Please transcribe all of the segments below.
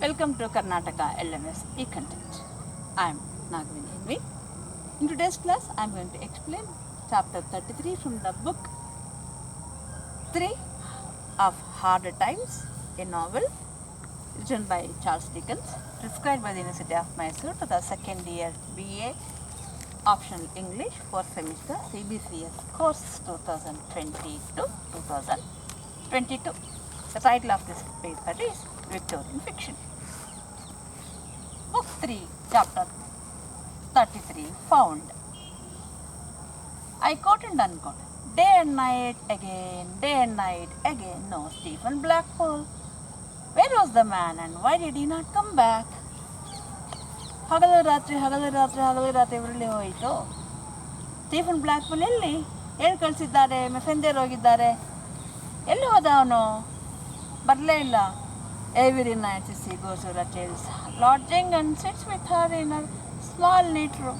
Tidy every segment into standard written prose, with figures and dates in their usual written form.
Welcome to Karnataka LMS e-content. I am Nagavini. In today's class, I am going to explain chapter 33 from the book 3 of Harder Times, a novel written by Charles Dickens, prescribed by the University of Mysore to the second year B.A. Optional English for semester CBCS course 2020 to 2022. The title of this paper is Victorian Fiction. Book 3, Chapter 33, Found. I quote and unquote. Day and night again, no Stephen Blackpool. Where was the man and why did he not come back? ಹಗಲು ರಾತ್ರಿ ಉರುಳಿ ಹೋಯಿತು. Stephen ಬ್ಲ್ಯಾಕ್ಪುಲ್ ಎಲ್ಲಿ? ಹೇಳಿ ಕಳಿಸಿದ್ದಾರೆ, messenger ಹೋಗಿದ್ದಾರೆ. ಎಲ್ಲಿ ಹೋದ ಅವನು? ಬರಲೇ ಇಲ್ಲ. Every night Sissy goes to Rachel's lodging and sits with her in a small neat room.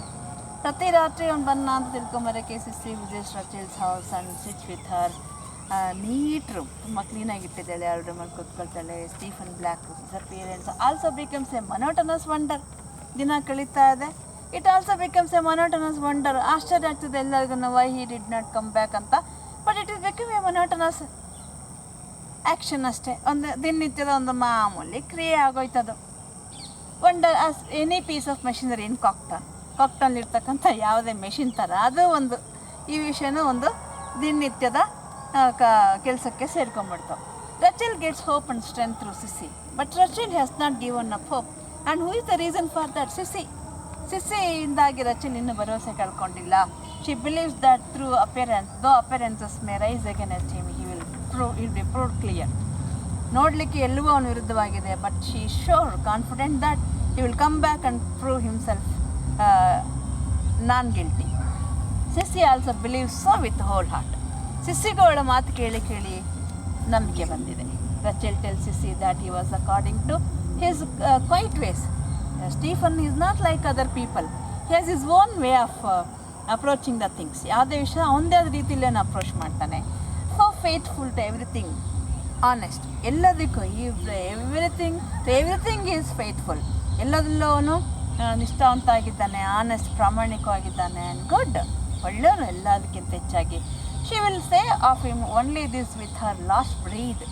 ಪ್ರತಿ ರಾತ್ರಿ ಅವ್ನು ಬಂದ ಅಂತ ತಿಳ್ಕೊಂಬರೋಕ್ಕೆ Sissy visits Rachel's house and sits with her neat room. ತುಂಬ ಕ್ಲೀನಾಗಿಟ್ಟಿದ್ದಾಳೆ, ಅವ್ರ ರೂಮಲ್ಲಿ ಕೂತ್ಕೊಳ್ತಾಳೆ. Stephen Black disappearance also becomes a monotonous wonder. ದಿನ ಕಳೀತಾ ಇದೆ. It also becomes a monotonous wonder. ಆಶ್ಚರ್ಯ ಆಗ್ತದೆ ಎಲ್ಲರಿಗೂ why he did not come back ಅಂತ. But it is become a monotonous action ಅಷ್ಟೇ. ಒಂದು ದಿನನಿತ್ಯದ ಒಂದು ಮಾಮೂಲಿ ಕ್ರಿಯೆ ಆಗೋಯ್ತದು. Wonder as any piece of machinery in ಕಾಕ್ಟನ್ನಲ್ಲಿರ್ತಕ್ಕಂಥ ಯಾವುದೇ ಮೆಷಿನ್ ಥರ ಅದು ಒಂದು ಈ ವಿಷಯನೂ ಒಂದು ದಿನನಿತ್ಯದ ಕೆಲಸಕ್ಕೆ ಸೇರ್ಕೊಂಡ್ಬಿಡ್ತಾವೆ. Rachel gets hope and strength through Sissy, but Rachel has not given up hope. And who is the reason for that? ಸಿಸ್ಸಿಯಿಂದಾಗಿ ರಚೆಲ್ ಇನ್ನೂ ಭರವಸೆ ಕಳ್ಕೊಂಡಿಲ್ಲ. She believes that through appearances may rise against him he will be proved clear. ನೋಡಲಿಕ್ಕೆ ಎಲ್ಲವೂ ಅವನ ವಿರುದ್ಧವಾಗಿದೆ, but she is sure confident that he will come back and prove himself non guilty. Sissy also believe so with hole heart. ಸಿಸ್ಸಿಗೂ ಅವಳ ಮಾತು ಕೇಳಿ ನಂಬಿಕೆ ಬಂದಿದೆ. Rachel tell Sissy that he was according to his quiet ways. Stephen is not like other people. He has his own way of approaching the things. ಯಾವುದೇ ವಿಷಯ ಅವನದೇ ಆದ ರೀತಿಯಲ್ಲಿ ಅವನು ಅಪ್ರೋಚ್ ಮಾಡ್ತಾನೆ. So faithful to everything, honest. ಎಲ್ಲದಕ್ಕೂ everything is faithful. ಎಲ್ಲದರಲ್ಲೂ ಅವನು ನಿಷ್ಠಾವಂತ ಆಗಿದ್ದಾನೆ, ಆನೆಸ್ಟ್, ಪ್ರಾಮಾಣಿಕವಾಗಿದ್ದಾನೆ, ಆ್ಯಂಡ್ ಗುಡ್, ಒಳ್ಳೆಯವನು ಎಲ್ಲದಕ್ಕಿಂತ ಹೆಚ್ಚಾಗಿ. She will say of him only this with her last breath.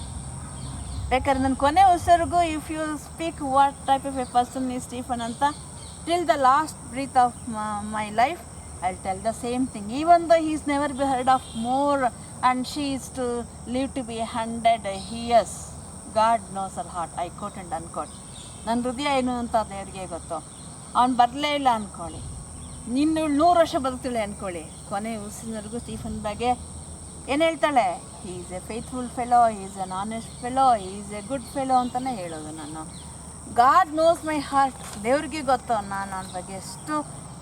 ಬೇಕಾದ್ರೆ ನನ್ನ ಕೊನೆ ಉಸಿರಿಗೂ if you speak what type of a person is Stephen ಅಂತ, till the last breath of my life I will tell the same thing, even the he is never be heard of more and she is to live to be 100 years. God knows her heart. I quote and unquote. ನನ್ನ ಹೃದಯ ಏನು ಅಂತ ದೇವರಿಗೆ ಗೊತ್ತು. ಅವ್ನು ಬರಲೇ ಇಲ್ಲ ಅಂದ್ಕೊಳ್ಳಿ, ನಿನ್ನ 100 ವರ್ಷ ಬದುಕ್ತಾಳೆ ಅಂದ್ಕೊಳ್ಳಿ, ಕೊನೆ ಉಸಿರಿನವರೆಗೂ ಸ್ಟೀಫನ್ ಬಗ್ಗೆ ಏನು ಹೇಳ್ತಾಳೆ? He is a faithful fellow, he is an honest fellow, he is a good fellow ಅಂತಲೇ ಹೇಳೋದು ನಾನು. God knows my heart. ದೇವ್ರಿಗೆ ಗೊತ್ತು ನಾನು ಅವನ ಬಗ್ಗೆ ಎಷ್ಟು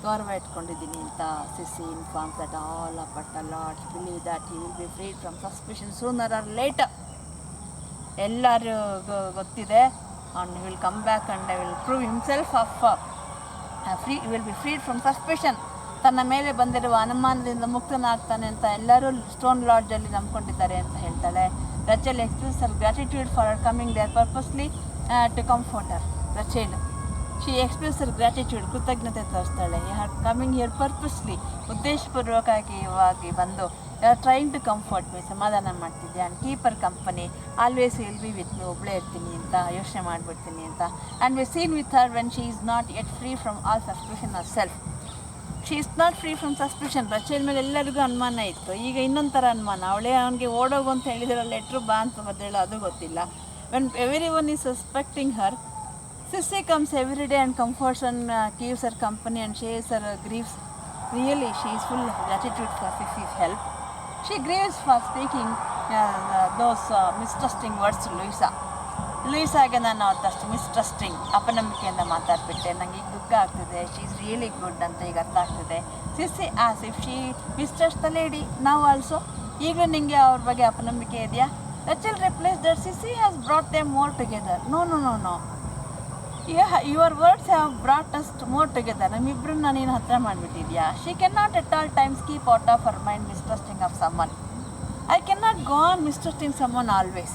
ಗೌರವ ಇಟ್ಕೊಂಡಿದ್ದೀನಿ ಅಂತ. Sissy informs that all but the lords believe that he will be freed from suspicion sooner or later. ಎಲ್ಲರಿಗೂ ಗೊತ್ತಿದೆ ಅವನು will come back and I will prove himself of will be freed from suspicion. ತನ್ನ ಮೇಲೆ ಬಂದಿರುವ ಅನುಮಾನದಿಂದ ಮುಕ್ತನಾಗ್ತಾನೆ ಅಂತ ಎಲ್ಲರೂ stone ಲಾಡ್ಜಲ್ಲಿ ನಂಬ್ಕೊಂಡಿದ್ದಾರೆ ಅಂತ ಹೇಳ್ತಾಳೆ. Rachel express her gratitude for her coming there purposely to comfort her. Rachel she express her gratitude, ಕೃತಜ್ಞತೆ ತೋರಿಸ್ತಾಳೆ. ಹರ್ ಕಮಿಂಗ್ ಹಿಯರ್ ಪರ್ಪಸ್ಲಿ, ಉದ್ದೇಶಪೂರ್ವಕವಾಗಿ ಬಂದು ಟ್ರೈಂಗ್ ಟು ಕಂಫರ್ಟ್ ಮೀ, ಸಮಾಧಾನ ಮಾಡ್ತಿದ್ದೆ. And keeper company, always will be with me, ಒಬ್ಬಳೇ ಇರ್ತೀನಿ ಅಂತ ಯೋಚನೆ ಮಾಡಿಬಿಡ್ತೀನಿ ಅಂತ. And we seen with her when she is not yet free from all suspicion herself. She is not free from suspicion. ರಚೆಲ್ ಮೇಲೆ ಎಲ್ಲರಿಗೂ ಅನುಮಾನ ಇತ್ತು. ಈಗ ಇನ್ನೊಂದು ಥರ ಅನುಮಾನ. ಅವಳೇ ಅವನಿಗೆ ಓಡೋಗು ಅಂತ ಹೇಳಿದಿರೋ ಲೆಟ್ರು ಬಾ ಅಂತ ಬದಲೇಳು, ಅದು ಗೊತ್ತಿಲ್ಲ. When every one is suspecting Har, Sissy comes every day and comforts and gives her company and shares her griefs. Really, she is full of gratitude for Sissy's help. She grieves for speaking those mistrusting words to ಲೂಯಿಸಾಗೆ ನಾನು ಅವತ್ತಷ್ಟು ಮಿಸ್ಟ್ರಸ್ಟಿಂಗ್, ಅಪನಂಬಿಕೆಯಿಂದ ಮಾತಾಡ್ಬಿಟ್ಟೆ, ನನಗೆ ಈಗ ದುಃಖ ಆಗ್ತಿದೆ. She is really good ಅಂತ ಈಗ ಅರ್ಥ ಆಗ್ತಿದೆ. Sissy as if she mistrust the lady ನಾವು ಆಲ್ಸೋ. ಈಗಲೂ ನಿಮಗೆ ಅವ್ರ ಬಗ್ಗೆ ಅಪನಂಬಿಕೆ ಇದೆಯಾ? Rachel replies that Sissy has brought them more together. No, your words have brought us more together. ನಮ್ಮಿಬ್ಬರನ್ನ ನೀನು ಹತ್ರ ಮಾಡಿಬಿಟ್ಟಿದ್ಯಾ. She can not at all times keep out of her mind mistrusting of someone. I can not go on mistrusting someone always.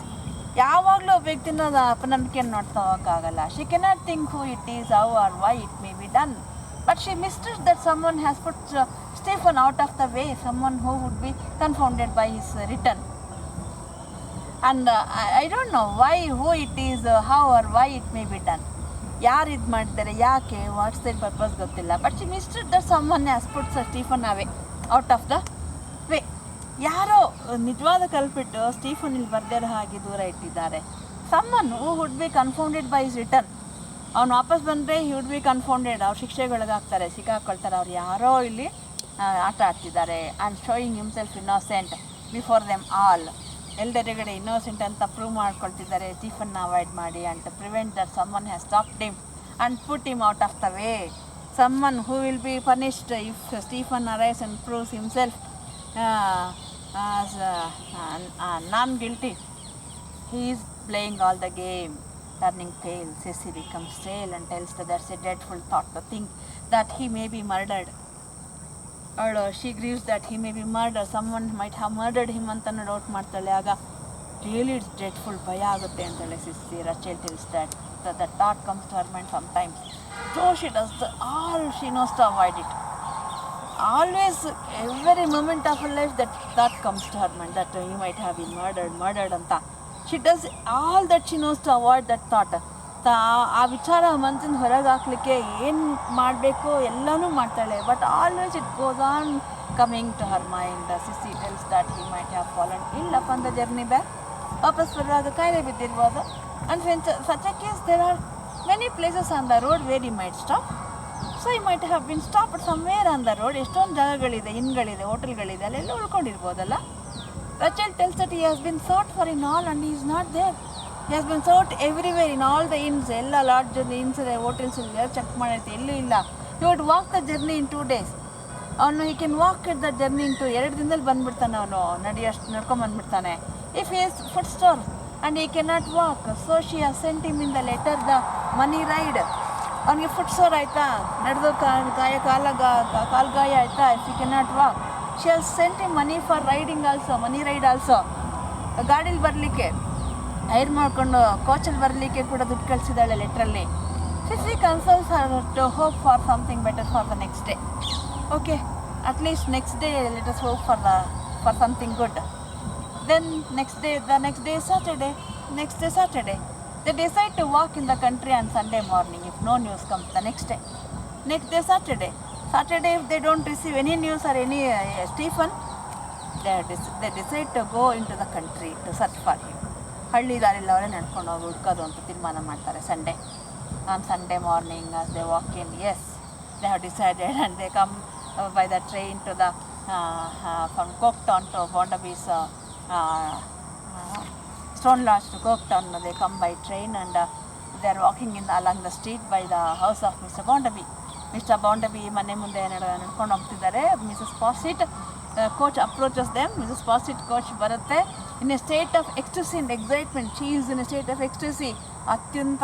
ಯಾವಾಗಲೂ ವ್ಯಕ್ತಿನ ಅಪನಂಬಿಕೆಯನ್ನು ನೋಡ್ತಾ ಹೋಗೋಕ್ಕಾಗಲ್ಲ. She cannot think who it is, how are why it may be done. But she mistook that someone has put Stephen out of the way, someone who would be confounded by his return. And I don't know why, who it is, how or why it may be done. ಯಾರು ಇದು ಮಾಡಿದ್ದಾರೆ, ಯಾಕೆ, what's their purpose ಗೊತ್ತಿಲ್ಲ. But she mistook that someone has put Stephen away, out of the way. ಯಾರೋ ನಿಜವಾದ ಕಲ್ಪಿಟ್ಟು Stephen ಇಲ್ಲಿ ಬರ್ದಿರೋ ಹಾಗೆ ದೂರ ಇಟ್ಟಿದ್ದಾರೆ. someone who would be confounded by his return. ಅವ್ನು ವಾಪಸ್ ಬಂದರೆ ಹಿ ವುಡ್ ಬಿ ಕನ್ಫೌಂಡೆಡ್, ಅವ್ರು ಶಿಕ್ಷೆಗೊಳಗಾಗ್ತಾರೆ, ಸಿಕ್ಕಾಕೊಳ್ತಾರೆ. ಅವ್ರು ಯಾರೋ ಇಲ್ಲಿ ಆಟ ಆಡ್ತಿದ್ದಾರೆ. And showing himself innocent before them all. ಎಲ್ಲೆಡೆಗಡೆ ಇನ್ನೋಸೆಂಟ್ ಅಂತ ಪ್ರೂವ್ ಮಾಡ್ಕೊಳ್ತಿದ್ದಾರೆ ಸ್ಟೀಫನ್ನ ಅವಾಯ್ಡ್ ಮಾಡಿ. And to prevent that someone has stopped him and put him out of the way. Someone who will be punished if Stephen arise and proves himself non guilty. He is playing all the game. Turning pale, Ceci becomes stale and tells that that's a dreadful thought to think that he may be murdered. She grieves that he may be murdered. Someone might have murdered him ಅಂತ doubt ಮಾಡ್ತಾಳೆ. ಆಗ really it's dreadful, ಭಯ ಆಗುತ್ತೆ ಅಂತೇಳಿ CC. ರಚೆಲ್ tells that the thought comes to her mind sometimes. Though she does all she knows to avoid it. Always, every moment of her life that thought comes to her mind that he might have been murdered ಅಂತ. She does all that she knows to avoid that thought. ಆ ವಿಚಾರ ಮನಸ್ಸಿಂದ ಹೊರಗೆ ಹಾಕ್ಲಿಕ್ಕೆ ಏನು ಮಾಡಬೇಕು ಎಲ್ಲನೂ ಮಾಡ್ತಾಳೆ. But always it goes on coming to her mind. Sissy tells that he might have fallen ill upon the journey back. ವಾಪಸ್ ಬರುವಾಗ ಕಾಯಿಲೆ ಬಿದ್ದಿರ್ಬೋದು. And when such a case there are many places on the road where he might stop. So he might have been stopped somewhere on the road. ಎಷ್ಟೊಂದು ಜಾಗಗಳಿದೆ, ಇನ್ನುಗಳಿದೆ, ಹೋಟೆಲ್ಗಳಿದೆ, ಅಲ್ಲೆಲ್ಲ ಉಳ್ಕೊಂಡಿರ್ಬೋದಲ್ಲ. Rachel tells that he has been sought for in all and he is not there. He has been sought everywhere in all the inns, ಎಲ್ಲ lodge ಇನ್ಸ್ hotels ಎಲ್ಲ check ಮಾಡಿರ್ತೀವಿ, ಎಲ್ಲೂ ಇಲ್ಲ. He would walk the journey in 2 days. ಅವನು he can walk the journey in 2 ದಿನದಲ್ಲಿ ಬಂದುಬಿಡ್ತಾನೆ. ಅವನು ನಡ್ಕೊಂಬಂದ್ಬಿಡ್ತಾನೆ. If he is foot store and he cannot walk, so she has sent him in the letter the money ride. ಅವನಿಗೆ foot ಸೋರ್ ಆಯಿತಾ, ನಡೆದು ಕಾಲು ಗಾಯ ಆಯಿತಾ, if he cannot walk. She has sent him money for riding also, money ride also. ಗಾಡೀಲಿ ಬರಲಿಕ್ಕೆ, hire ಮಾಡಿಕೊಂಡು ಕೋಚಲ್ಲಿ ಬರಲಿಕ್ಕೆ ಕೂಡ ದುಡ್ಡು ಕಳಿಸಿದ್ದಾಳೆ ಲೆಟ್ರಲ್ಲಿ. She consoles her to hope for something better for the next day. Okay, at least next day let us hope for something good. Then the next day is Saturday. They decide to walk in the country on Sunday morning if no news comes the next day. Next day Saturday, if they don't receive any news or any Stephen, they decide to go into the country to search for him. ಹಳ್ಳಿ ದಾರಿಲಿ ಅವರೇ ನಡ್ಕೊಂಡು ಹೋಗಿ ಹುಡ್ಕೋದು ಅಂತ ತೀರ್ಮಾನ ಮಾಡ್ತಾರೆ. On Sunday morning as they walk in, yes, they have decided and they come by the train to the from Coketown to Bondabee's Stone Lodge to Coketown. They come by train and they are walking along the street by the house of Mr. Bondabe. Mister Bounderby ಮನೆ ಮುಂದೆ ನಡ್ಕೊಂಡು ಹೋಗ್ತಿದ್ದಾರೆ. Mrs Sparsit coach approaches them. Mrs Sparsit coach ಬರುತ್ತೆ. In a state of ecstasy and excitement. She is in a state of ecstasy. ಅತ್ಯಂತ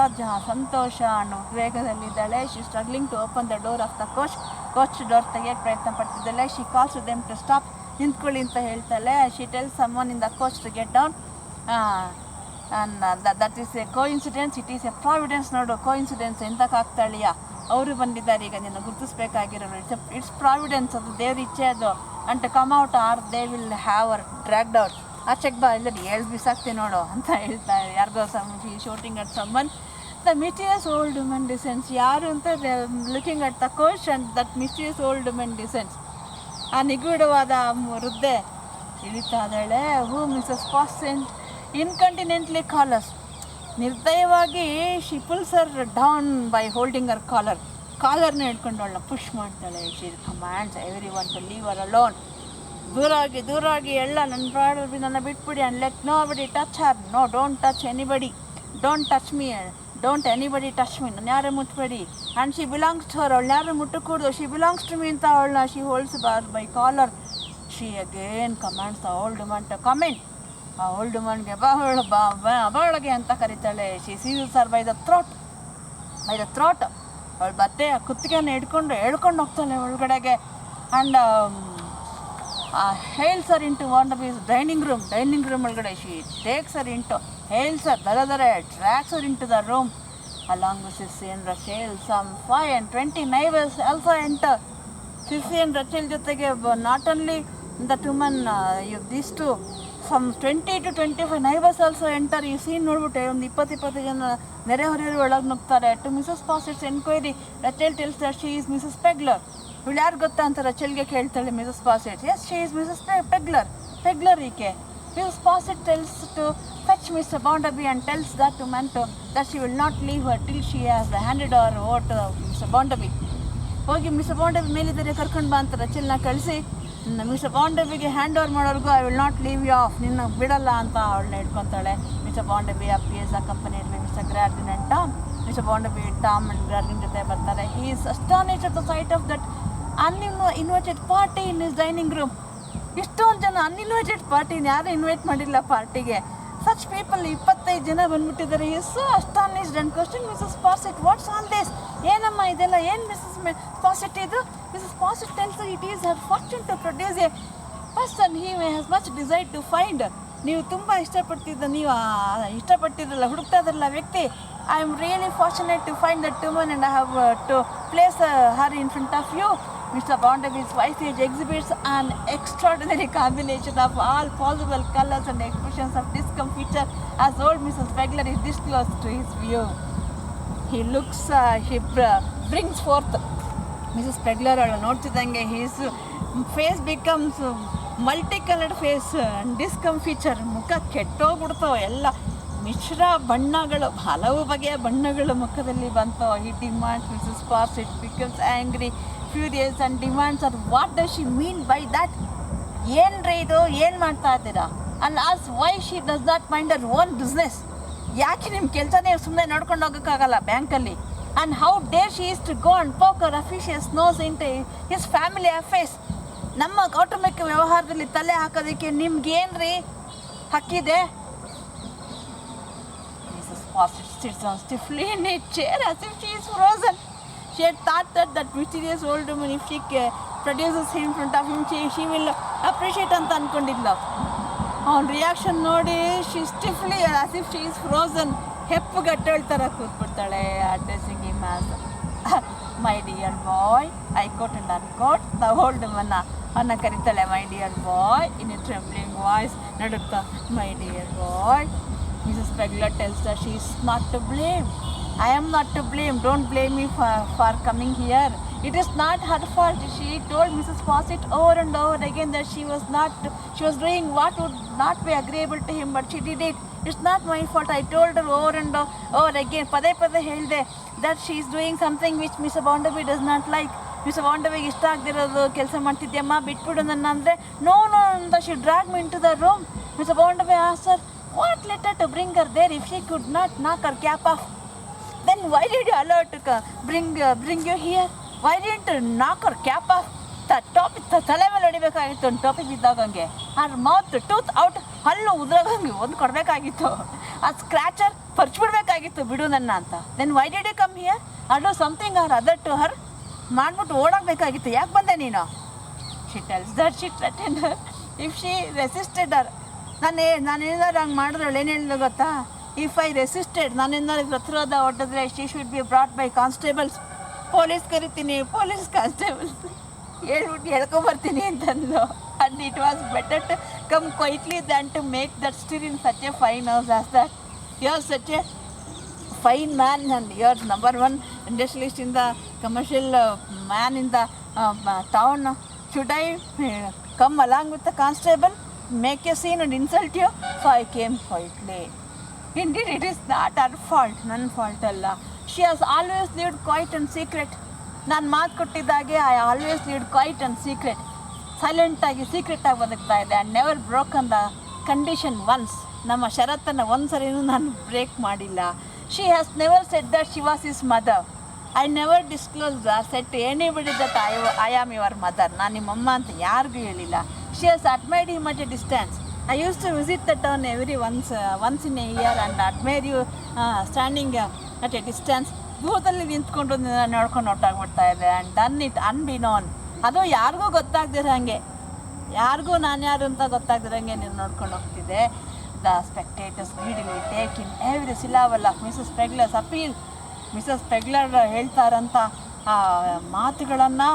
ಸಂತೋಷ ಅನ್ನೋ ಉದ್ವೇಗದಲ್ಲಿದ್ದಾಳೆ. She struggling to open the door of the coach door ತೆಗಿಯೋಕ್ಕೆ ಪ್ರಯತ್ನ ಪಡ್ತಿದ್ದಾಳೆ. She calls to them to stop, ನಿಂತ್ಕೊಳ್ಳಿ ಅಂತ ಹೇಳ್ತಾಳೆ. She tells someone in the coach to get down. And that is A coincidence, it is A Providence. ನೋಡು, coincidence ಎಂತಕ್ಕಾಗ್ತಾಳಿಯಾ, ಅವರು ಬಂದಿದ್ದಾರೆ, ಈಗ ನಿನ್ನ ಗುರುತಿಸ್ಬೇಕಾಗಿರೋರು. ಇಟ್ಸ್ ಪ್ರಾವಿಡೆನ್ಸ್, ಅದು ದೇವ್ರ ಇಚ್ಛೆ ಅದು. And to come out or they will have our dragged out. ಆಚೆಗೆ ಬಾ, ಇಲ್ಲ ಹೇಳ್ ಬಿಸಾಕ್ತೀನಿ ನೋಡು ಅಂತ ಹೇಳ್ತಾರೆ. ಯಾರಿಗೋ shouting at someone. The mysterious old woman descends. ಯಾರು ಅಂತ looking at the coach and that mysterious old woman descends. ಆ ನಿಗೂಢವಾದ ವೃದ್ಧೆ ಇಳಿತಾ ಇದ್ದಾಳೆ. ಹೂ ಮಿಸಸ್ ಪಾಸೆಂಟ್ ಇನ್ಕಂಟಿನೆಂಟ್ಲಿ ಕಾಲರ್ಸ್. ನಿರ್ದಯವಾಗಿ she pulls her down by holding her ಕಾಲರ್ನ ಹಿಡ್ಕೊಂಡು ಅವಳನ್ನ ಪುಷ್ ಮಾಡ್ತಾಳೆ. She commands every one to leave her alone. ದೂರಾಗಿ ಎಲ್ಲ ನನ್ನ ಬಿಟ್ಬಿಡಿ. And let nobody touch her. No, don't touch anybody. Don't touch me. Don't anybody touch me. ನಾನು ಯಾರು ಮುಟ್ಬೇಡಿ. And she belongs to her. ಅವಳು ಯಾರು ಮುಟ್ಟಕೂಡ್ದು. ಶಿ ಬಿಲಾಂಗ್ಸ್ ಟು ಮೀ ಅಂತ ಅವಳನ್ನ she holds by collar. She again commands the old woman to comment. ಆ old ವುಮನ್ಗೆ ಬಾವಳಗೆ ಅಂತ ಕರೀತಾಳೆ. She seizes her by the throat. ಅವಳು ಬಟ್ಟೆ ಕುತ್ತಿಗೆಯನ್ನು ಹೇಳ್ಕೊಂಡು ಹೋಗ್ತಾಳೆ ಒಳಗಡೆಗೆ. And hales her into Bondabee's dining room ಒಳಗಡೆ. She takes her into hails her, drags her into the room. Along with Sissy and Rachel, some 5 and 20 neighbors also enter. Sissy and Rachel ಜೊತೆಗೆ not only that woman, these two, some 20 to 25 neighbors also enter. ಈ scene ನೋಡ್ಬಿಟ್ಟೆ ಒಂದು 20 ಜನ ನೆರೆಹೊರೆಯವರು ಒಳಗೆ ನುಗ್ತಾರೆ. To Mrs Sparsit's enquiry, Rachel tells that she is Mrs Pegler. ಇವಳು ಯಾರು ಗೊತ್ತಾ ಅಂತ ರಚೆಲ್ಗೆ ಕೇಳ್ತಾಳೆ Mrs Sparsit. Yes, she is Mrs Pegler ಈಕೆ. Mrs. Fawcett tells to fetch Mr. Bounderby and tells that woman that she will not leave her till she has handed her over to Mr. Bounderby. ಹೋಗಿ Mr Bounderby ಮೇಲಿದ್ದರೆ ಕರ್ಕೊಂಡು ಬಾ ಅಂತ ರಚೆಲ್ನ ಕಳಿಸಿ Mr ಬಾಂಡಬಿಗೆ hand over ಮಾಡೋರ್ಗು I will not leave you off, ನಿನ್ನ ಬಿಡಲ್ಲ ಅಂತ ಅವಳನ್ನ ಹಿಡ್ಕೊತಾಳೆ. Mr Bounderby appears accompanied by Mr Gradgrind and Tom. Mr Bounderby Tom and Gradgrind ಜೊತೆ ಬರ್ತಾರೆ. He is astonished at the sight of that uninvited party in his dining room. ಇಷ್ಟೊಂದು ಜನ uninvited ಪಾರ್ಟಿನ ಯಾರು ಇನ್ವೈಟ್ ಮಾಡಿಲ್ಲ ಪಾರ್ಟಿಗೆ. ಸಚ್ ಪೀಪಲ್ 25 ಜನ ಬಂದ್ಬಿಟ್ಟಿದ್ದಾರೆ. Is so astonished and question Mrs Sparsit, what's all this? ಏನಮ್ಮ ಇದೆಲ್ಲ, ಏನು ಮಿಸಸ್ ಪಾಸೆಟ್ ಇದು? Mrs Sparsit tells it is her fortune to produce a person he has much desire to find. ನೀವು ತುಂಬ ಇಷ್ಟಪಟ್ಟಿದ್ರಲ್ಲ, ಹುಡುಕ್ತಾ ಇದ್ರಲ್ಲ ವ್ಯಕ್ತಿ. I am really fortunate to find that woman and I have to place her in front of you. Mr. Bounderby's visage exhibits an extraordinary combination of all possible colors and expressions of discomfiture as old Mrs. Pegler is disclosed to his view. He brings forth Mrs. Pegler ಅವಳು ನೋಡ್ತಿದ್ದಂಗೆ his face becomes multicolored face and discomfiture. ಮುಖ ಕೆಟ್ಟೋಗ್ಬಿಡ್ತೋ, ಎಲ್ಲ ಮಿಶ್ರ ಬಣ್ಣಗಳು, ಹಲವು ಬಗೆಯ ಬಣ್ಣಗಳು ಮುಖದಲ್ಲಿ ಬಂತು. He demands Mrs. Fawcett becomes angry, furious and demands her, what does she mean by that? ಏನ್ರಿ ಇದು, ಏನು ಮಾಡ್ತಾ ಇದ್ದೀರಾ? and asks why she does not mind her own business. ಯಾಕೆ ನಿಮ್ಮ ಕೆಲಸನೇ ಸುಮ್ಮನೆ ನೋಡ್ಕೊಂಡು ಹೋಗೋಕ್ಕಾಗಲ್ಲ ಬ್ಯಾಂಕಲ್ಲಿ? and how dare she is to go and poke her officious nose into his family affairs. ನಮ್ಮ ಕೌಟುಂಬಿಕ ವ್ಯವಹಾರದಲ್ಲಿ ತಲೆ ಹಾಕೋದಕ್ಕೆ ನಿಮ್ಗೇನ್ರಿ ಹಕ್ಕಿದೆ? Mrs. Fawcett sits down stiffly in a chair as if she is frozen. She had thought that mysterious old woman, if she produces him in front of him, she will appreciate ಅಂತ ಅಂದ್ಕೊಂಡಿದ್ಲು. ಅವನ reaction ನೋಡಿ she stiffly as if she is frozen, ಹೆಪ್ಪುಗಟ್ಟೋಳ್ ಥರ ಕೂತ್ಬಿಡ್ತಾಳೆ. Addressing him as my dear boy, I quote and unquote. The old woman ಅವನ್ನ ಕರೀತಾಳೆ my dear boy in a trembling voice, ನಡುತ್ತಾ my dear boy. Mrs. Pegler tells her she is not to blame. I am not to blame. Don't blame me for coming here. It is not her fault. She told Mrs. Fawcett over and over again that she was doing what would not be agreeable to him, but she did it. It's not my fault. I told her over and over again. ಪದೇ ಹೇಳಿದೆ that she is doing something which Mr. Bounderby does not like. Mr. Bounderbyಗೆ ಇಷ್ಟ ಆಗದಿರೋದು ಕೆಲಸ ಮಾಡ್ತಿದ್ಯಮ್ಮ, ಬಿಟ್ಬಿಡು ನನ್ನ ಅಂದರೆ no ಅಂತ she dragged me into the room. Mr. Bounderby asked her what led her to bring her there if she could not knock her cap off. Then why did you allow her to bring you here? Why didn't you knock her cap off? ತಲೆ ಮೇಲೆ ಹೊಡಿಬೇಕಾಗಿತ್ತು, ಒಂದು topic ಬಿದ್ದಾಗಂಗೆ. ಅವ್ರ mouth tooth out, ಹಲ್ಲು ಉದ್ರಾಗಂಗೆ ಒಂದು ಕೊಡಬೇಕಾಗಿತ್ತು. ಆ ಸ್ಕ್ರ್ಯಾಚರ್ ಪರ್ಚ್ಬಿಡ್ಬೇಕಾಗಿತ್ತು, ಬಿಡು ನನ್ನ ಅಂತ. Then why did you come here? Or do something or other to her? ಮಾಡ್ಬಿಟ್ಟು ಓಡಾಗಬೇಕಾಗಿತ್ತು, ಯಾಕೆ ಬಂದೆ ನೀನು? She tells that she threatened her if she resisted her. ನಾನೇನಾದ್ರು ಹಂಗೆ ಮಾಡಿದ್ರೆ ಏನು ಹೇಳಿದ್ರು ಗೊತ್ತಾ? ಇಫ್ ಐ ರೆಸಿಸ್ಟೆಡ್, ನಾನೇನಾದ್ರು ಪ್ರತಿರೋಧ ಹೊಡೆದ್ರೆ she should be brought by constables, police ಕರಿತೀನಿ, ಪೊಲೀಸ್ ಕಾನ್ಸ್ಟೇಬಲ್ಸ್ ಹೇಳ್ಕೊಂಬರ್ತೀನಿ ಅಂತಂದು. And it was better to come quietly than to make that still in such a fine house as that. You are such a fine man and you are number 1 industrialist in the commercial man in the town. Should I come along with the constable, make a scene and insult you? So I came quietly. Indeed, it is not her fault. ನನ್ನ fault ಅಲ್ಲ. She has always lived quiet and secret. ನಾನು ಮಾತು ಕೊಟ್ಟಿದ್ದಾಗೆ I always lived quiet and secret. ಸೈಲೆಂಟಾಗಿ ಸೀಕ್ರೆಟಾಗಿ ಬದುಕ್ತಾ ಇದೆ. I never broken the condition once. ನಮ್ಮ ಷರತ್ತನ್ನು ಒಂದು ಸರಿನೂ ನಾನು ಬ್ರೇಕ್ ಮಾಡಿಲ್ಲ. She has never said that she was his mother. I never disclosed or said to anybody that I am your mother. ನಾನು ನಿಮ್ಮಮ್ಮ ಅಂತ ಯಾರಿಗೂ ಹೇಳಿಲ್ಲ. She has admired him at a distance. I used to visit the town every once in a year and admire you standing at a distance. ದೂರದಲ್ಲಿ ನಿಂತ್ಕೊಂಡು ನೋಡ್ಕೊಂಡು ಹೊಟ್ಟಾಗ್ಬಿಡ್ತಾ ಇದೆ. And done it unbeknown. ಅದು ಯಾರಿಗೂ ಗೊತ್ತಾಗ್ದಿರಂಗೆ, ಯಾರಿಗೂ ನಾನು ಯಾರು ಅಂತ ಗೊತ್ತಾಗ್ದಿರಂಗೆ ನೀನು ನೋಡ್ಕೊಂಡು ಹೋಗ್ತಿದ್ದೆ. The spectators greedily take in every syllable of Mrs. Pegler's appeal. Mrs Pegler ಹೇಳ್ತಾರಂಥ ಆ ಮಾತುಗಳನ್ನು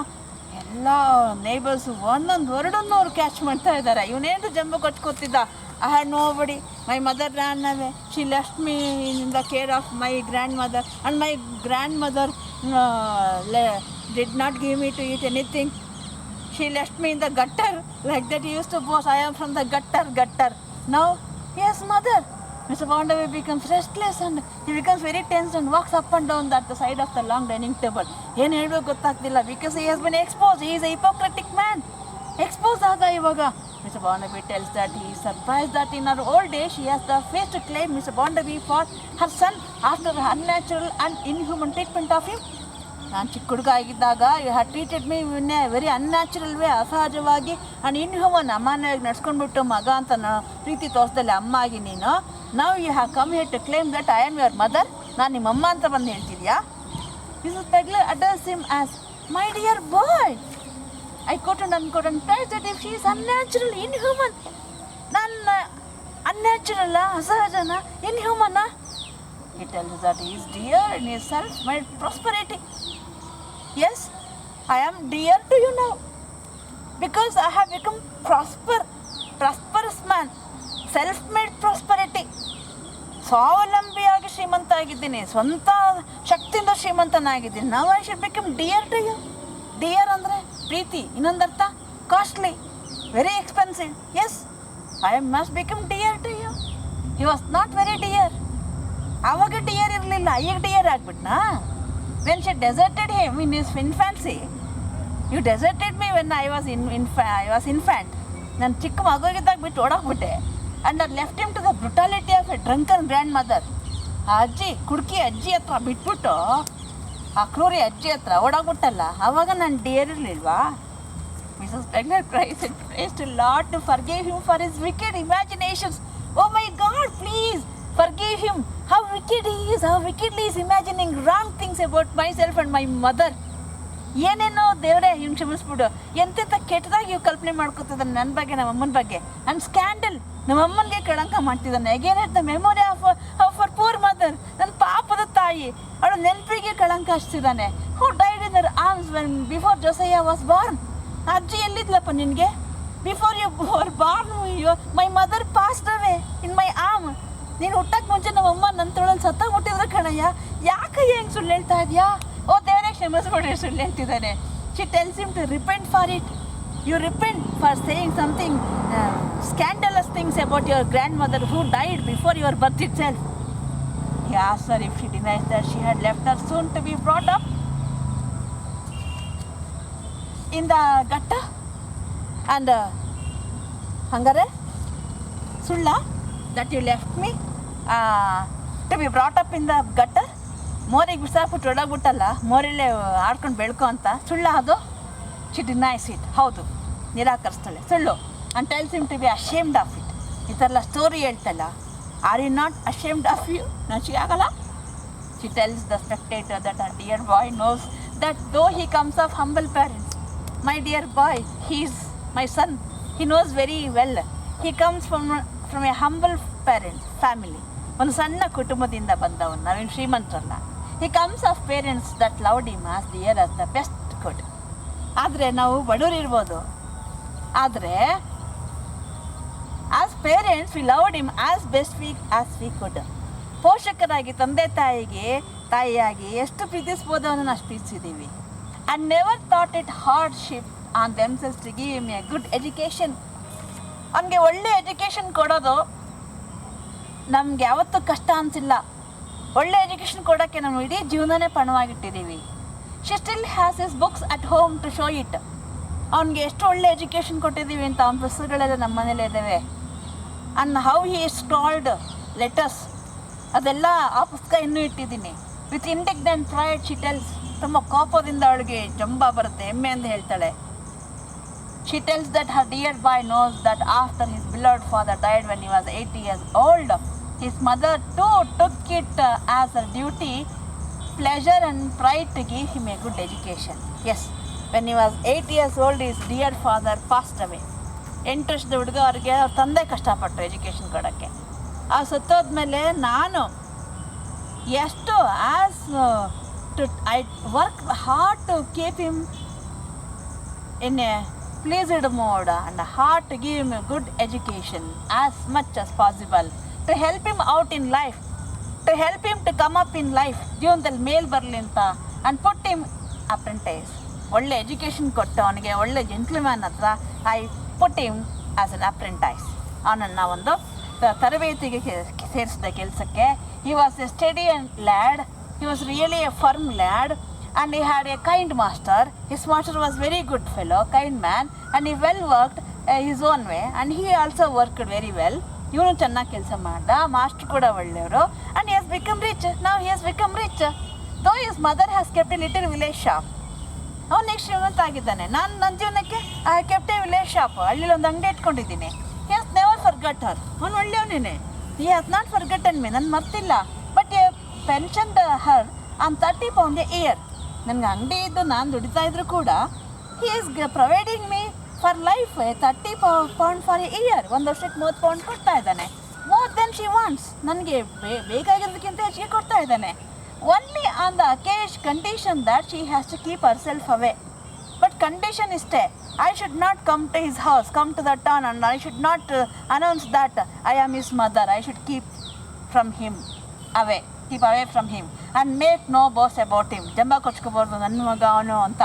ಎಲ್ಲ ನೇಬರ್ಸು ಒಂದೊಂದು ವರ್ಡನ್ನು ಅವ್ರು ಕ್ಯಾಚ್ ಮಾಡ್ತಾ ಇದ್ದಾರೆ. ಇವನೇನು ಜಂಬ ಕೊಚ್ಕೋತಿದ್ದ. I had nobody, my mother ran away, she left me in the care of my grandmother and my grandmother did not give me to eat anything. She left me in the gutter like that use to boss, I am from the gutter. Now yes mother. Mr. Bondavi becomes restless and he becomes very tense and walks up and down at the side of the long dining table. ಏನು ಹೇಳಬೇಕು ಗೊತ್ತಾಗ್ತಿಲ್ಲ, because he has been exposed. He is a hypocritic man. Expose ಆದ ಇವಾಗ. Mr. Bondavi tells that he is surprised that in her old age she has the face to claim Mr. Bondavi for her son after her unnatural and inhuman treatment of him. ನಾನು ಚಿಕ್ಕ ಹುಡುಗ ಆಗಿದ್ದಾಗ you had treated me in a very unnatural way, ಅಸಹಜವಾಗಿ and inhuman, ಅಮಾನ್ಯವಾಗಿ ನಡ್ಸ್ಕೊಂಡ್ಬಿಟ್ಟು ಮಗ ಅಂತ ಪ್ರೀತಿ ತೋರಿಸ್ದಲ್ಲಿ ಅಮ್ಮ ಆಗಿ ನೀನು. Now you have come here to claim that I am your mother. ನಾನು ನಿಮ್ಮಮ್ಮ ಅಂತ ಬಂದು ಹೇಳ್ತಿದ್ಯಾ? Mrs Pegler address him as my dear boy. I quote and unquote that if she is unnatural, inhuman, ನಾನು ಅನ್ಯಾಚುರಲ್ಲ, ಅಸಹಜನ, ಇನ್ಹ್ಯೂಮನ್ನ? He tells that he is dear in his self-made prosperity. Yes, I am dear to you now because I have become prosperous man, self-made prosperity. ಸ್ವಾವಲಂಬಿಯಾಗಿ ಶ್ರೀಮಂತ ಆಗಿದ್ದೀನಿ, ಸ್ವಂತ ಶಕ್ತಿಯಿಂದ ಶ್ರೀಮಂತನಾಗಿದ್ದೀನಿ. ನಾವು I should become dear to you. Dear ಅಂದರೆ ಪ್ರೀತಿ, ಇನ್ನೊಂದರ್ಥ costly, very expensive. Yes, I must become dear to you. He was not very dear. ಆವಾಗ ಡಿಯರ್ ಇರಲಿಲ್ಲ, ಈಗ ಡಿಯರ್ ಆಗ್ಬಿಟ್ನಾ? When she deserted him in his infancy. You deserted me when I was infant. ನಾನು ಚಿಕ್ಕ ಮಗುವಿದ್ದಾಗ ಬಿಟ್ಟು ಓಡೋಗ್ಬಿಟ್ಟೆ. And or left him to the brutality of a drunken grandmother. ಆ ಅಜ್ಜಿ, ಕುಡ್ಕಿ ಅಜ್ಜಿ ಹತ್ರ ಬಿಟ್ಬಿಟ್ಟು ಆ ಕ್ರೂರಿ ಅಜ್ಜಿ ಹತ್ರ ಓಡೋಗ್ಬಿಟ್ಟಲ್ಲ, ಆವಾಗ ನಾನು ಡಿಯರ್ ಇರಲಿಲ್ವಾ? Mrs Pegler cries and prays to Lord to forgive him for his wicked imaginations. Oh my God, please forgive him. How wicked he is, how wickedly he is imagining wrong things about myself and my mother. ಏನೇನೋ ದೇವರೇ ಇವ್ನು ಕ್ಷಮಿಸ್ಬಿಡು. ಎಂತೆಂಥ ಕೆಟ್ಟದಾಗಿ ಇವು ಕಲ್ಪನೆ ಮಾಡ್ಕೊತಿದ್ದಾನೆ ನನ್ನ ಬಗ್ಗೆ, ನಮ್ಮ ಅಮ್ಮನ ಬಗ್ಗೆ. ಆ್ಯಂಡ್ ಸ್ಕ್ಯಾಂಡಲ್, ನಮ್ಮ ಅಮ್ಮನಿಗೆ ಕಳಂಕ ಮಾಡ್ತಿದ್ದಾನೆ. Again at the memory of our poor mother, ನನ್ನ ಪಾಪದ ತಾಯಿ, ಅವಳ ನೆನಪಿಗೆ ಕಳಂಕ ಹಚ್ತಿದ್ದಾನೆ. Who died in their arms when before Josiah was born. ಅಜ್ಜಿ ಎಲ್ಲಿದ್ಲಪ್ಪ ನಿನಗೆ? Before you were born my mother passed away in my arm. ನೀನು ಹುಟ್ಟಕ್ಕೆ ಮುಂಚೆ ನಮ್ಮಮ್ಮ ನನ್ನ ತೊಳಲ್ಲಿ ಸತ್ತಾಗ್ಬಿಟ್ಟಿದ್ರೆ ಕಣಯ್ಯ. ಯಾಕಯ್ಯ ಹೆಂಗೆ ಸುಳ್ಳು ಹೇಳ್ತಾ ಇದೆಯಾ? ಓ ದೇವರೇ ಕ್ಷಮಿಸ್ಬಿಡ್ರಿ, ಸುಳ್ಳು ಹೇಳ್ತಿದ್ದಾನೆ. She tells him to repent for it. You repent for saying something scandalous things about your grandmother who died before your birth itself. He asked her if she denies that she had left her soon to be brought up in the gutter. And hangare sulla that you left me to be brought up in the gutter. ಮೋರಿಗೆ ಬಿಸಾಕ್ಬಿಟ್ಟು ಒಳಗ್ಬಿಟ್ಟಲ್ಲ, ಮೋರಲ್ಲೇ ಆಡ್ಕೊಂಡು ಬೆಳ್ಕೊ ಅಂತ. ಸುಳ್ಳ ಅದು? She denies it. ಹೌದು, ನಿರಾಕರಿಸ್ತಾಳೆ, ಸುಳ್ಳು. and tells him to be ashamed of it. ಈ ಥರ story ಹೇಳ್ತಲ್ಲ, are you not ashamed of you? ನಾಚಿಕೆ ಆಗಲ್ಲ? She tells the spectator that her dear boy knows that though he comes of humble parents, my dear boy, he is my son, he knows very well. He comes from a humble family. ಒಂದು ಸಣ್ಣ ಕುಟುಂಬದಿಂದ ಬಂದವನು, ನಾವೇನು ಶ್ರೀಮಂತರಲ್ಲ. He comes of parents that loved him as dear as the best could. ಆದರೆ ನಾವು ಬಡವರು ಇರ್ಬೋದು, ಆದರೆ as parents we loved him as best as we could. ಪೋಷಕರಾಗಿ, ತಂದೆ ತಾಯಿಯಾಗಿ ಎಷ್ಟು ಪ್ರೀತಿಸ್ಬೋದು ಅನ್ನೋನು ಅಷ್ಟು ಪ್ರೀತಿಸಿದ್ದೀವಿ. And never thought it hardship on themselves to give him a good education. ಅವನಿಗೆ ಒಳ್ಳೆ ಎಜುಕೇಷನ್ ಕೊಡೋದು ನಮ್ಗೆ ಯಾವತ್ತೂ ಕಷ್ಟ ಅನಿಸಿಲ್ಲ. ಒಳ್ಳೆ ಎಜುಕೇಷನ್ ಕೊಡೋಕ್ಕೆ ನಾವು ಇಡೀ ಜೀವನನೇ ಪಣವಾಗಿಟ್ಟಿದ್ದೀವಿ. She still has his books at home to show it. ಅವ್ನಿಗೆ ಎಷ್ಟು ಒಳ್ಳೆ ಎಜುಕೇಷನ್ ಕೊಟ್ಟಿದ್ದೀವಿ ಅಂತ ಅವ್ನ ಪುಸ್ತಕಗಳೆಲ್ಲ ನಮ್ಮ ಮನೇಲೇ ಇದ್ದಾವೆ. ಆ್ಯಂಡ್ ಹೌ ಹಿ ಸ್ಕ್ರಾಲ್ಡ್ ಲೆಟರ್ಸ್, ಅದೆಲ್ಲ ಆ ಪುಸ್ತಕ ಇನ್ನೂ ಇಟ್ಟಿದ್ದೀನಿ. ವಿತ್ ಇಂಡಿಗ್ನೆಂಟ್ ಪ್ರೈಡ್ ಶಿ ಟೆಲ್ಸ್, ತುಂಬ ಕೋಪದಿಂದ ಅವಳಿಗೆ ಜಂಬ ಬರುತ್ತೆ, ಹೆಮ್ಮೆ ಅಂತ ಹೇಳ್ತಾಳೆ. She tells that her dear boy knows that after his beloved father died when he was 80 years old, his mother too took it as her duty, pleasure and pride to give him a good education. Yes, when he was 8 years old, his dear father passed away. 8 ವರ್ಷದ ಹುಡುಗ ಅವ್ರಿಗೆ ಅವ್ರ ತಂದೆ ಕಷ್ಟಪಟ್ಟರು education ಕೊಡೋಕ್ಕೆ. ಆ ಸತ್ತೋದ್ಮೇಲೆ ನಾನು ಎಷ್ಟು I work hard to keep him in a pleased mode and hard to give him a good education as much as possible, to help him out in life, to help him to come up in life, ಜೀವನದಲ್ಲಿ ಮೇಲ್ ಬರಲಿ ಅಂತ, and put him apprentice, ಒಳ್ಳೆ education ಕೊಟ್ಟು ಅವನಿಗೆ ಒಳ್ಳೆ gentleman ಹತ್ರ I put him as an apprentice, ಅವನನ್ನು ಒಂದು ತರಬೇತಿಗೆ ಸೇರಿಸಿದ ಕೆಲಸಕ್ಕೆ. he was a steady and lad, he was really a firm lad, and he had a kind master. His master was very good fellow, kind man, and he well worked his own way, and he also worked very well. ಇವನು ಚೆನ್ನಾಗಿ ಕೆಲಸ ಮಾಡ್ದ, master ಕೂಡ ಒಳ್ಳೆಯವರು, and he has become rich. Now he has become rich, though his mother has kept a little village shop. ಅವನು next ಶ್ರೀಮಂತ ಆಗಿದ್ದಾನೆ. ನಾನು ನನ್ನ ಜೀವನಕ್ಕೆ I kept A village shop, ಹಳ್ಳಿಲಿ ಒಂದು ಅಂಗಡಿ ಇಟ್ಕೊಂಡಿದ್ದೀನಿ. he has never forgot her. ಅವನು ಒಳ್ಳೆಯವನೇನೆ, he has not forgotten me, ನಾನು ಮರ್ತಿಲ್ಲ. But pensioned her on 30 pounds a year. ನನಗೆ ಅಂಗಡಿ ಇದ್ದು ನಾನು ದುಡಿತಾ ಇದ್ರು ಕೂಡ he is providing me for life 30 pounds for A year. ಒಂದು ವರ್ಷಕ್ಕೆ 30 pounds ಕೊಡ್ತಾ ಇದ್ದಾನೆ. ಮೋರ್ ದೆನ್ ಶಿ ವಾಂಟ್ಸ್, ನನಗೆ ಬೇಕಾಗಿರೋದಕ್ಕಿಂತ ಹೆಚ್ಚಿಗೆ ಕೊಡ್ತಾ ಇದ್ದಾನೆ. Only on the condition that she has to keep herself away. But condition ಇಷ್ಟೇ, I should not come to his house, come to the town, and I should not announce that I am his mother. I should keep from him away, keep away from him and make no boast about him. ಜಂಬ ಕೊಚ್ಕೋಬಾರ್ದು ನನ್ನ ಮಗ ಅವನು ಅಂತ.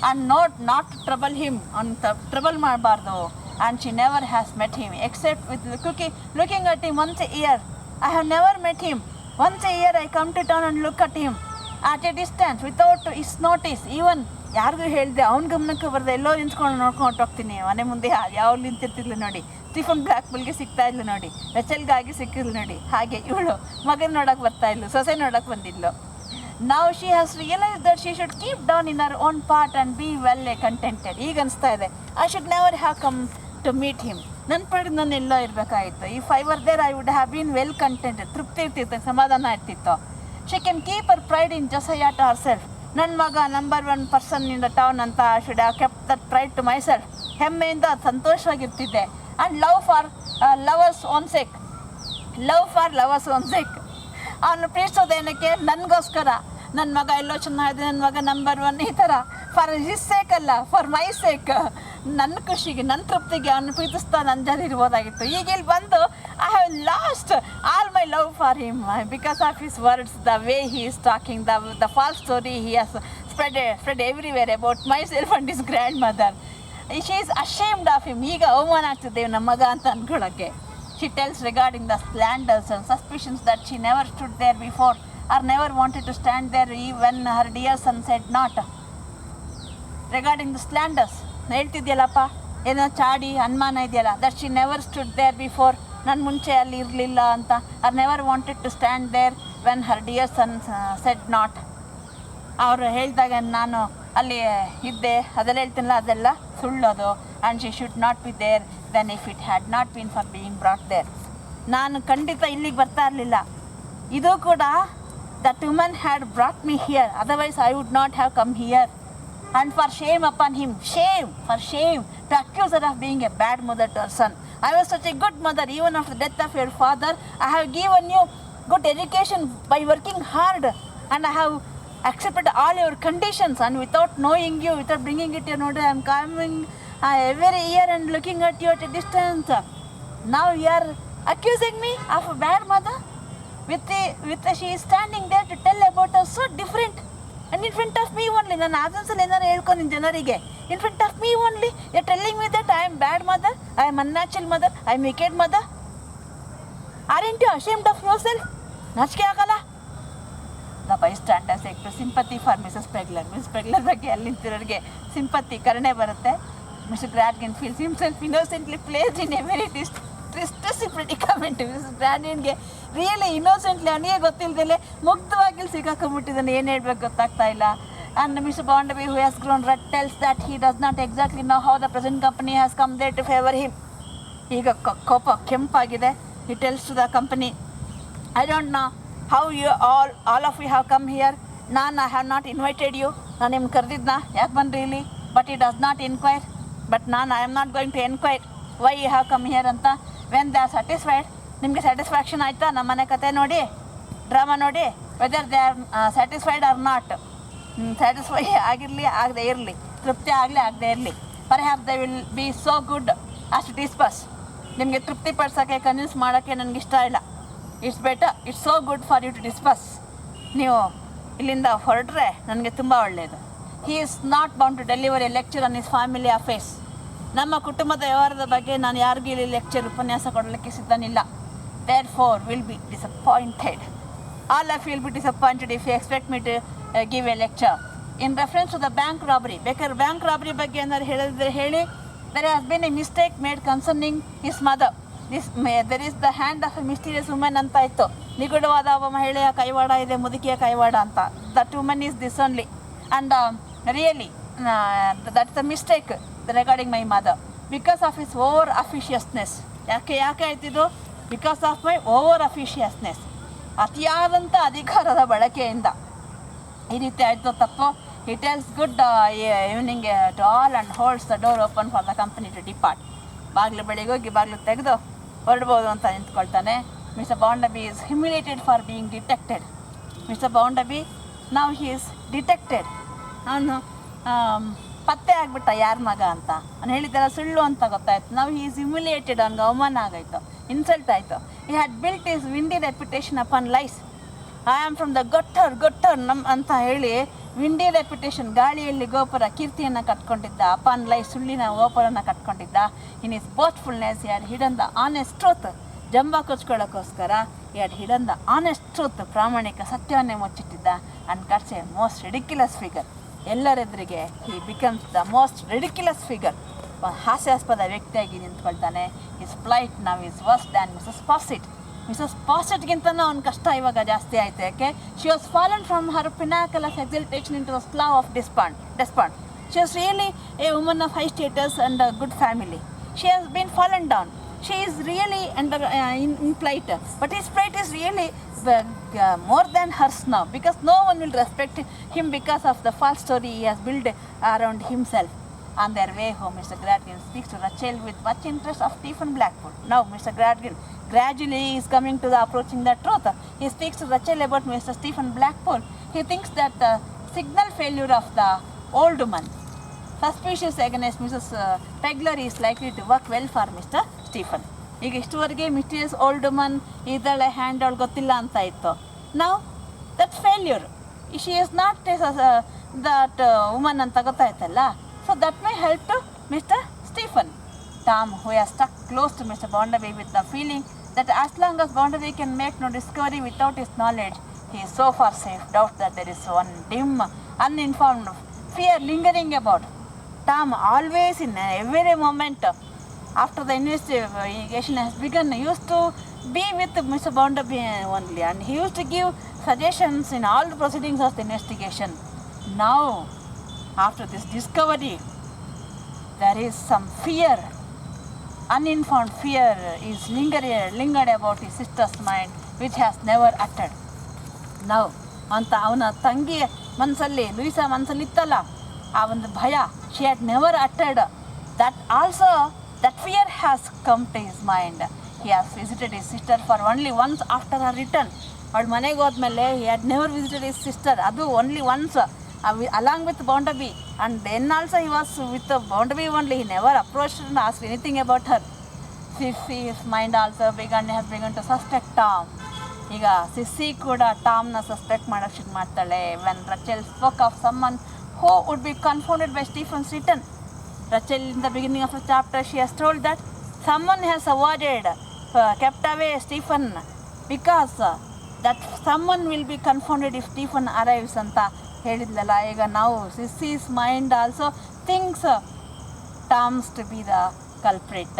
And not trouble him, ಅಂತ trouble ಮಾಡಬಾರ್ದು. And she never has met him except with looking at him once a year. I have never met him. Once a year I come to town and look at him at a distance without his notice. Even ಯಾರಿಗೂ ಹೇಳಿದೆ, ಅವ್ನ ಗಮನಕ್ಕೆ ಬರದೆ ಎಲ್ಲೋ ನಿಂತ್ಕೊಂಡು ನೋಡ್ಕೊಂಡು ಹೊಟ್ಟೋಗ್ತೀನಿ. ಮನೆ ಮುಂದೆ ಯಾವ ನಿಂತಿರ್ತಿದ್ಲು ನೋಡಿ, ಸ್ಟೀಫನ್ ಬ್ಲ್ಯಾಕ್ಪುಲ್ಗೆ ಸಿಗ್ತಾ ಇದ್ಲು ನೋಡಿ, ರೆಚಲ್ಗಾಗಿ ಸಿಕ್ಕಿದ್ಲು ನೋಡಿ, ಹಾಗೆ ಇವಳು ಮಗನ ನೋಡೋಕೆ ಬರ್ತಾ ಇದ್ಲು, ಸೊಸೆ ನೋಡೋಕೆ ಬಂದಿದ್ಲು. ನಾವು she has realise that she should keep down in our own part and be well contented. ಈಗ ಅನಿಸ್ತಾ ಇದೆ, I should never have come to meet him. ನನ್ನ ಪಾಡಿಗೆ ನಾನು ಎಲ್ಲೋ ಇರಬೇಕಾಗಿತ್ತು. If I were there I would have been well contented. ತೃಪ್ತಿ ಇರ್ತಿತ್ತು, ಸಮಾಧಾನ ಇರ್ತಿತ್ತು. She can keep her pride in Josiah to herself. ನನ್ನ ಮಗ number 1 person in the town ಅಂತ I should have kept that pride to myself. ಹೆಮ್ಮೆಯಿಂದ ಸಂತೋಷವಾಗಿರ್ತಿದ್ದೆ. And love for lovers own sake, love for lovers own sake. ಅವನು ಪ್ರೀತಿಸೋದೇನಕ್ಕೆ? ನನಗೋಸ್ಕರ. ನನ್ನ ಮಗ ಎಲ್ಲೋ ಚೆನ್ನಾಗಿದೆ, ನನ್ನ ಮಗ ನಂಬರ್ 1 ಈ ಥರ. ಫಾರ್ ಹಿಸ್ ಸೇಕ್ ಅಲ್ಲ, ಫಾರ್ ಮೈ ಸೇಕ್. ನನ್ನ ಖುಷಿಗೆ, ನನ್ನ ತೃಪ್ತಿಗೆ ಅವನು ಪ್ರೀತಿಸ್ತಾ ನನ್ನ ಜೊತೆ ಇರ್ಬೋದಾಗಿತ್ತು. ಈಗ ಇಲ್ಲಿ ಬಂದು I have lost all my love for him because of his words, the way he is talking, the false story he has spread everywhere about myself and his grandmother. She is ashamed of him. ಈಗ ಅವಮಾನ ಆಗ್ತಿದ್ದೇವೆ ನಮ್ಮ ಮಗ ಅಂತ ಅಂದ್ಕೊಳ್ಳೋಕ್ಕೆ. She tells regarding the slanders and suspicions that she never stood there before or never wanted to stand there when her dear son said not. Regarding the slanders ಹೇಳ್ತಿದ್ಯಲ್ಲಪ್ಪ, ಏನೋ ಚಾಡಿ ಅನುಮಾನ ಇದೆಯಲ್ಲ, that she never stood there before, ನಾನು ಮುಂಚೆ ಅಲ್ಲಿ ಇರಲಿಲ್ಲ ಅಂತ. Or never wanted to stand there when her dear son said not. ಅವರು ಹೇಳಿದಾಗ ನಾನು ಅಲ್ಲಿ ಇದ್ದೆ, ಅದೆಲ್ಲ ಹೇಳ್ತೀನಲ್ಲ, ಅದೆಲ್ಲ ಸುಳ್ಳೋದು. And she should not be there then if it had not been for being brought there. ನಾನು ಖಂಡಿತ ಇಲ್ಲಿಗೆ ಬರ್ತಾ ಇರಲಿಲ್ಲ. ಇದು ಕೂಡ that woman had brought me here, otherwise I would not have come here. And for shame upon him, for shame, to accuse her of being a bad mother to her son. I was such a good mother, even after the death of your father. I have given you good education by working hard, and I have accepted all your conditions, and without knowing you, without bringing it, I am coming every year and looking at you at a distance. Now you are accusing me of a bad mother? She is standing there to tell about us so different. And in front of me only, ನಾನು ಆಸನ್ಸಲ್ಲಿ ಏನಾರು ಹೇಳ್ಕೊಂಡು ಜನರಿಗೆ, in front of me only, you're telling me that I am bad mother, I am unnatural mother, I am wicked mother. Aren't you ashamed of yourself? ನಾಚಿಕೆ ಆಗಲ್ಲ? The bystanders expressed sympathy for Mrs. Pegler. Mrs. Pegler ಬಗ್ಗೆ ಅಲ್ಲಿ ನಿಂತಿರೋರಿಗೆ sympathy, ಕರುಣೆ ಬರುತ್ತೆ. Mr. Gradkin feels himself innocently placed in a very distressing predicament. Mrs. Gradkinಗೆ really innocently, ಅವನಿಗೆ ಗೊತ್ತಿಲ್ಲದೆ ಮುಗ್ಧವಾಗಿ ಸಿಕ್ಕಾಕೊಂಡ್ಬಿಟ್ಟಿದ್ದಾನೆ, ಏನು ಹೇಳ್ಬೇಕು ಗೊತ್ತಾಗ್ತಾ ಇಲ್ಲ. And Mr. Bondaby, who has grown red, tells that he does not exactly know how the present company has come there to favor him. ಈಗ ಕೋಪ ಕೆಂಪಾಗಿದೆ. He tells to the company, I don't know how you all of you have come here. I have not invited you. ನಾನು ನಿಮ್ಗೆ ಕರೆದಿದ್ನಾ, ಯಾಕೆ ಬಂದ್ರಿ ಇಲ್ಲಿ? But he does not inquire. But I am not going to inquire why you have come here ಅಂತ. When they are satisfied, ನಿಮಗೆ satisfaction ಆಯಿತಾ ನಮ್ಮನೆ ಕತೆ ನೋಡಿ, ಡ್ರಾಮಾ ನೋಡಿ, whether they are satisfied or not. Satisfy ಆಗಿರಲಿ ಆಗದೆ ಇರಲಿ, ತೃಪ್ತಿ ಆಗಲಿ ಆಗದೆ ಇರಲಿ, perhaps they will be so good ಅಷ್ಟು ಡಿಸ್ಪಸ್. ನಿಮಗೆ ತೃಪ್ತಿ ಪಡಿಸೋಕ್ಕೆ ಕನ್ವಿನ್ಸ್ ಮಾಡೋಕ್ಕೆ ನನಗೆ ಇಷ್ಟ ಇಲ್ಲ. It's better, it's so good for you to disperse. ನೀವು ಇಲ್ಲಿಂದ ಹೊರಟ್ರೆ ನನಗೆ ತುಂಬ ಒಳ್ಳೆಯದು. He is not bound to deliver a lecture on his family affairs. ನಮ್ಮ ಕುಟುಂಬದ ವ್ಯವಹಾರದ ಬಗ್ಗೆ ನಾನು ಯಾರಿಗೂ ಇಲ್ಲಿ ಲೆಕ್ಚರ್ ಉಪನ್ಯಾಸ ಕೊಡಲಿಕ್ಕೆ ಸಿದ್ಧನಿಲ್ಲ. therefore will be disappointed. All of you will be disappointed if you expect me to give a lecture. In reference to the bank robbery, ಬೇಕಾದ್ರೆ ಬ್ಯಾಂಕ್ ರಾಬರಿ ಬಗ್ಗೆ ಏನಾದ್ರು ಹೇಳಿದ್ರೆ ಹೇಳಿ. There has been a mistake made concerning his mother. There is the hand of a mysterious woman ಅಂತ ಇತ್ತು. ನಿಗೂಢವಾದ ಒಬ್ಬ ಮಹಿಳೆಯ ಕೈವಾಡ ಇದೆ, ಮುದುಕಿಯ ಕೈವಾಡ ಅಂತ. That woman is this only. And really, that's the mistake regarding my mother. Because of his over officiousness. ಯಾಕೆ ಆಯ್ತಿದ್ದು? Because of my over officiousness, ಅತಿಯಾದಂಥ ಅಧಿಕಾರದ ಬಳಕೆಯಿಂದ ಈ ರೀತಿ ಆಯಿತು ತಪ್ಪು. He tells good evening to all and holds the door open for the company to depart. ಬಾಗಿಲು ಬೆಳಿಗ್ಗೆ ಹೋಗಿ ಬಾಗಿಲು ತೆಗೆದು ಹೊರಡ್ಬೋದು ಅಂತ ನಿಂತ್ಕೊಳ್ತಾನೆ. Mr Bounderby is humiliated for being detected. Mr Bounderby now he is detected. ಅವನು ಪತ್ತೆ ಆಗಿಬಿಟ್ಟ ಯಾರ ಮಗ ಅಂತ. ಅವ್ನು ಹೇಳಿದ್ದೆಲ್ಲ ಸುಳ್ಳು ಅಂತ ಗೊತ್ತಾಯ್ತು. ನಾವು ಹಿ ಈಸ್ ಹ್ಯುಮಿಲಿಯೇಟೆಡ್, ಅವ್ನಿಗೆ ಅವಮಾನ ಆಗಾಯಿತು, ಇನ್ಸಲ್ಟ್ ಆಯಿತು. He had built his windy reputation upon lies. I am from the gutter ನಮ್ಮ ಅಂತ ಹೇಳಿ ವಿಂಡಿ ರೆಪ್ಯುಟೇಷನ್, ಗಾಳಿಯಲ್ಲಿ ಗೋಪುರ, ಕೀರ್ತಿಯನ್ನು ಕಟ್ಕೊಂಡಿದ್ದ. ಅಪಾನ್ ಲೈಸ್, ಸುಳ್ಳಿನ ಗೋಪುರನ ಕಟ್ಕೊಂಡಿದ್ದ. In his boastfulness he had hidden the honest truth. ಜಂಬ ಕೊಚ್ಕೊಳ್ಳೋಕ್ಕೋಸ್ಕರ he had hidden the honest truth, ಪ್ರಾಮಾಣಿಕ ಸತ್ಯವನ್ನೇ ಮುಚ್ಚಿಟ್ಟಿದ್ದ. And cuts a most ridiculous figure. ಎಲ್ಲರೆದುರಿಗೆ he becomes the most ridiculous figure. ಹಾಸ್ಯಾಸ್ಪದ ವ್ಯಕ್ತಿಯಾಗಿ ನಿಂತ್ಕೊಳ್ತಾನೆ. His plight now is worse than Mrs Sparsit. ಮಿಸಸ್ ಪಾಸಿಟ್ಗಿಂತನೂ ಅವ್ನ ಕಷ್ಟ ಇವಾಗ ಜಾಸ್ತಿ ಆಯಿತು. ಯಾಕೆ? She was fallen from her pinnacle of exaltation into the ಸ್ಲಾವ್ of despond. She was really a woman of high status and a good family. She has been fallen down. She is really under in plight, but his plight is really more than hers now, because no one will respect him because of the false story he has built around himself. On their way home, Mr. Gradgrin speaks to Rachel with much interest of Stephen Blackpool. Now, Mr. Gradgrin gradually is coming to the approaching the truth. He speaks to Rachel about Mr. Stephen Blackpool. He thinks that the signal failure of the old woman, suspicious against Mrs. Pegler, is likely to work well for Mr. Stephen. ಈಗ ಇಷ್ಟುವರೆಗೆ mysterious old woman ಇದಳೆ ಹ್ಯಾಂಡ್ ಅವಳು ಗೊತ್ತಿಲ್ಲ ಅಂತ ಇತ್ತು. ನಾವು that failure, she is not that woman ಅಂತ ಗೊತ್ತಾಯ್ತಲ್ಲ. So that may help to Mr Stephen. Tom, who has stuck close to Mr Bounderby with the feeling that as long as Bounder can make no discovery without his knowledge, he is so far safe. Doubt that there is one dim, uninformed fear lingering about. Tom always in every moment after the investigation has begun used to be with Mr. Bounderby only, and he used to give suggestions in all the proceedings of the investigation. Now, after this discovery, there is some fear, uninformed fear is lingered about his sister's mind, which has never uttered. Now, ಅಂತ ಅವನ ತಂಗಿ ಮನಸ್ಸಲ್ಲಿ, Louisa ಮನಸ್ಸಲ್ಲಿ ಇತ್ತಲ್ಲ ಆ ಒಂದು ಭಯ, she had never uttered that also. That fear has come to his mind. He has visited his sister for only once after her return. ಅವಳು ಮನೆಗೆ ಹೋದ್ಮೇಲೆ he had never visited his sister, ಅದು only once, along with Bounderby, and then also he was with Bounderby only. He never approached and asked anything about her. His mind also has begun to suspect Tom. ಈಗ ಸಿಸ್ಸಿ ಕೂಡ ಟಾಮ್ನ suspect ಮಾಡೋಕ್ಕೆ ಶುರು ಮಾಡ್ತಾಳೆ. when Rachel spoke of someone who would be confounded by Stephen's return. Rachel, in the beginning of the chapter, she has told that someone has avoided, kept away Stephen, because that someone will be confounded if Stephen arrives ಅಂತ ಹೇಳಿದ್ಲಲ್ಲ. ಈಗ ನಾವು Sissy's mind also thinks Tom's to be the culprit,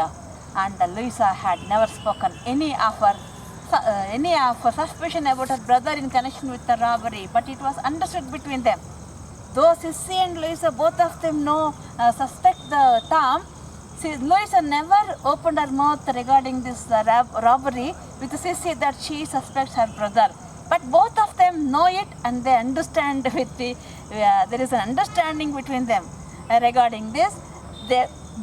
and Louisa had never spoken any of her suspicion about her brother in connection with the robbery, but it was understood between them. Though Sissy and Louisa, both of them suspect the Tom, Louisa never opened her mouth regarding this robbery with Sissy that she suspects her brother. But both of them know it, and they understand there is an understanding between them regarding this.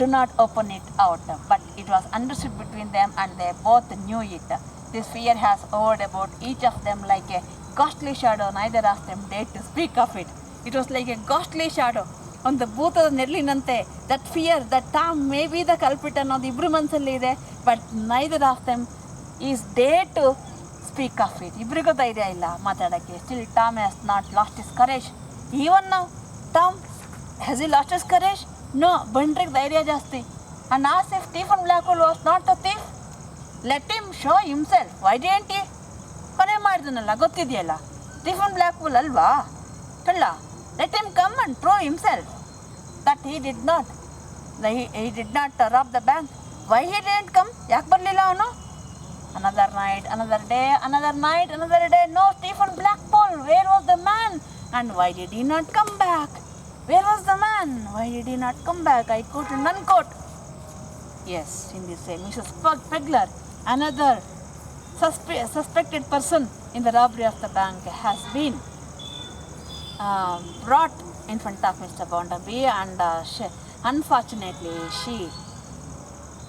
do not open it out. But it was understood between them and they both knew it. This fear has hovered about each of them like a ghostly shadow. Neither of them dared to speak of it. It was like a ghostly shadow. ಒಂದು ಭೂತದ ನೆರಳಿನಂತೆ that fear that Tom may be the culprit ಅನ್ನೋದು ಇಬ್ಬರು ಮನಸ್ಸಲ್ಲಿ ಇದೆ. But neither of them is dare to speak of it. ಇಬ್ಬರಿಗೂ ಧೈರ್ಯ ಇಲ್ಲ ಮಾತಾಡೋಕ್ಕೆ. Still Tom has not lost his courage. Even now Tom has he lost his courage? No. ಬಂಡ್ರಿಗೆ ಧೈರ್ಯ ಜಾಸ್ತಿ. And as if Stephen Blackwood was not a thief, let him show himself. Why didn't he? ಕೊನೆ ಮಾಡಿದನಲ್ಲ, ಗೊತ್ತಿದೆಯಲ್ಲ, Stephen ಬ್ಲ್ಯಾಕ್ವುಡ್ ಅಲ್ವಾ ಕಳ್ಳ. Let him come and prove himself that he did not rob the bank. Why he didn't come? ಯಾಕೆ ಬರಲಿಲ್ಲ ಅವನು? Another night, another day, another night, another day. No Stephen Blackpool. Where was the man? And why did he not come back? Where was the man? Why did he not come back? I quote and unquote. Yes, in this way, Mrs. Pegler, another suspected person in the robbery of the bank, has been brought in front of Mr. Bounderby, and unfortunately she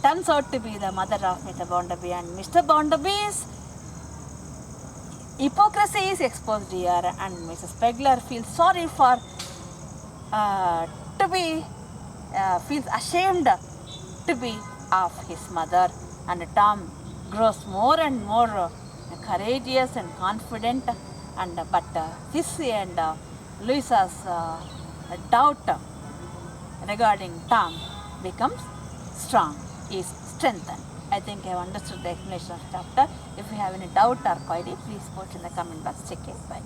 turns out to be the mother of Mr. Bounderby, and Mr. Bounderby's hypocrisy is exposed here, and Mrs. Pegler feels sorry for feels ashamed to be of his mother, and Tom grows more and more courageous and confident, and but Sissy and Louisa's doubt regarding Tom becomes strong, is strengthened. I think I have understood the explanation of chapter. If you have any doubt or query, please post in the comment box. Check it. Bye.